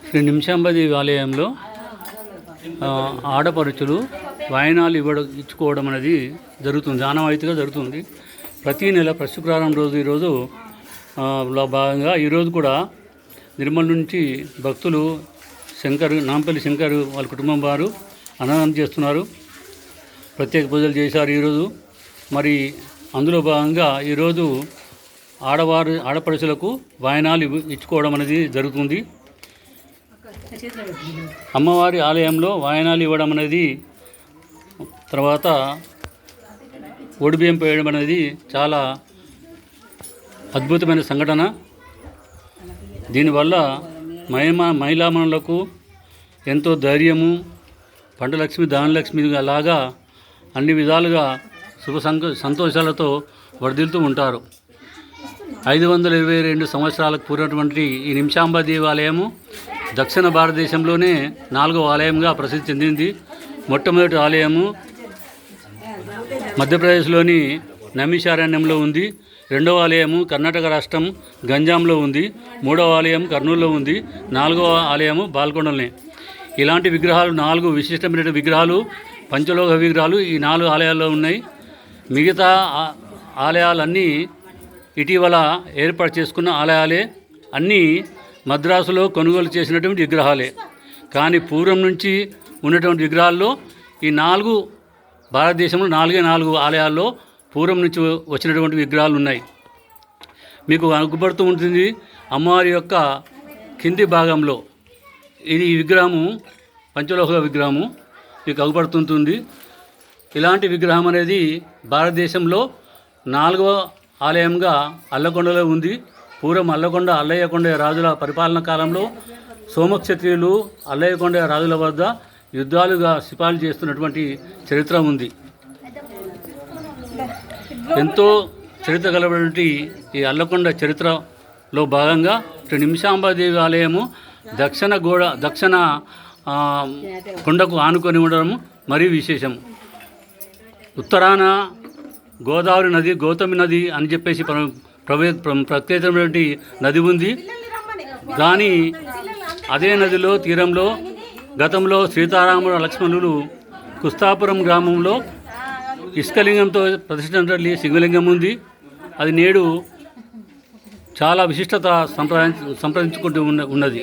శ్రీ నిమిషాంబదేవి ఆలయంలో ఆడపడుచులు వాయినాలు ఇచ్చుకోవడం అనేది జరుగుతుంది, ఆనవాయితీగా జరుగుతుంది. ప్రతీ నెల శుక్రవారం రోజు ఈరోజు లో భాగంగా ఈరోజు కూడా నిర్మల్ నుంచి భక్తులు నాంపల్లి శంకర్ వాళ్ళ కుటుంబం వారు అన్నదానం చేస్తున్నారు. ప్రత్యేక పూజలు చేశారు ఈరోజు. మరి అందులో భాగంగా ఈరోజు ఆడపడుచులకు వాయనాలు ఇచ్చుకోవడం అనేది జరుగుతుంది. అమ్మవారి ఆలయంలో వాయనాలు ఇవ్వడం అనేది, తర్వాత ఒడిబియ్యం పోయడం అనేది చాలా అద్భుతమైన సంఘటన. దీనివల్ల మహిళామణులకు ఎంతో ధైర్యము, పంటలక్ష్మి ధనలక్ష్మి లాగా అన్ని విధాలుగా సంతోషాలతో వర్ధిల్తూ ఉంటారు. 522 సంవత్సరాలకు పూర్వటువంటి ఈ నిమిషాంబ దేవాలయము దక్షిణ భారతదేశంలోనే 4వ ఆలయంగా ప్రసిద్ధి చెందింది. మొట్టమొదటి ఆలయము మధ్యప్రదేశ్లోని నైమిషారణ్యంలో ఉంది. 2వ ఆలయము కర్ణాటక రాష్ట్రం గంజాంలో ఉంది. 3వ ఆలయం కర్నూలులో ఉంది. 4వ ఆలయము బాల్కొండలనే. ఇలాంటి విగ్రహాలు 4 విశిష్టమైన విగ్రహాలు, పంచలోహ విగ్రహాలు ఈ 4 ఆలయాల్లో ఉన్నాయి. మిగతా ఆలయాలన్నీ ఇటీవల ఏర్పాటు చేసుకున్న ఆలయాలే, అన్నీ మద్రాసులో కొనుగోలు చేసినటువంటి విగ్రహాలే. కానీ పూర్వం నుంచి ఉన్నటువంటి విగ్రహాల్లో ఈ 4 భారతదేశంలో 4 ఆలయాల్లో పూర్వం నుంచి వచ్చినటువంటి విగ్రహాలు ఉన్నాయి. మీకు అగుపడుతూ ఉంటుంది అమ్మవారి యొక్క కింది భాగంలో ఈ విగ్రహము పంచలోహ విగ్రహము మీకు అగుపడుతుంటుంది. ఇలాంటి విగ్రహం అనేది భారతదేశంలో 4వ ఆలయంగా అల్లకొండలో ఉంది. పూర్వం అల్లయ్యకొండ రాజుల పరిపాలన కాలంలో సోమక్షత్రియులు అల్లయ్యకొండ రాజుల వద్ద యుద్ధాలుగా సిపాలు చేస్తున్నటువంటి చరిత్ర ఉంది. ఎంతో చరిత్ర కలబడినటువంటి ఈ అల్లకొండ చరిత్రలో భాగంగా శ్రీ నిమిషాంబాదేవి ఆలయము దక్షిణ కొండకు ఆనుకొని ఉండడం మరీ విశేషము. ఉత్తరాన గోదావరి నది, గౌతమి నది అని చెప్పేసి ప్రత్యేకమైనటువంటి నది ఉంది. కానీ అదే నదిలో తీరంలో గతంలో సీతారాముడు లక్ష్మణులు కుస్తాపురం గ్రామంలో ఇసుకలింగంతో ప్రతిష్ఠించిన శివలింగం ఉంది. అది నేడు చాలా విశిష్టత సంప్రదించుకుంటూ ఉన్నది.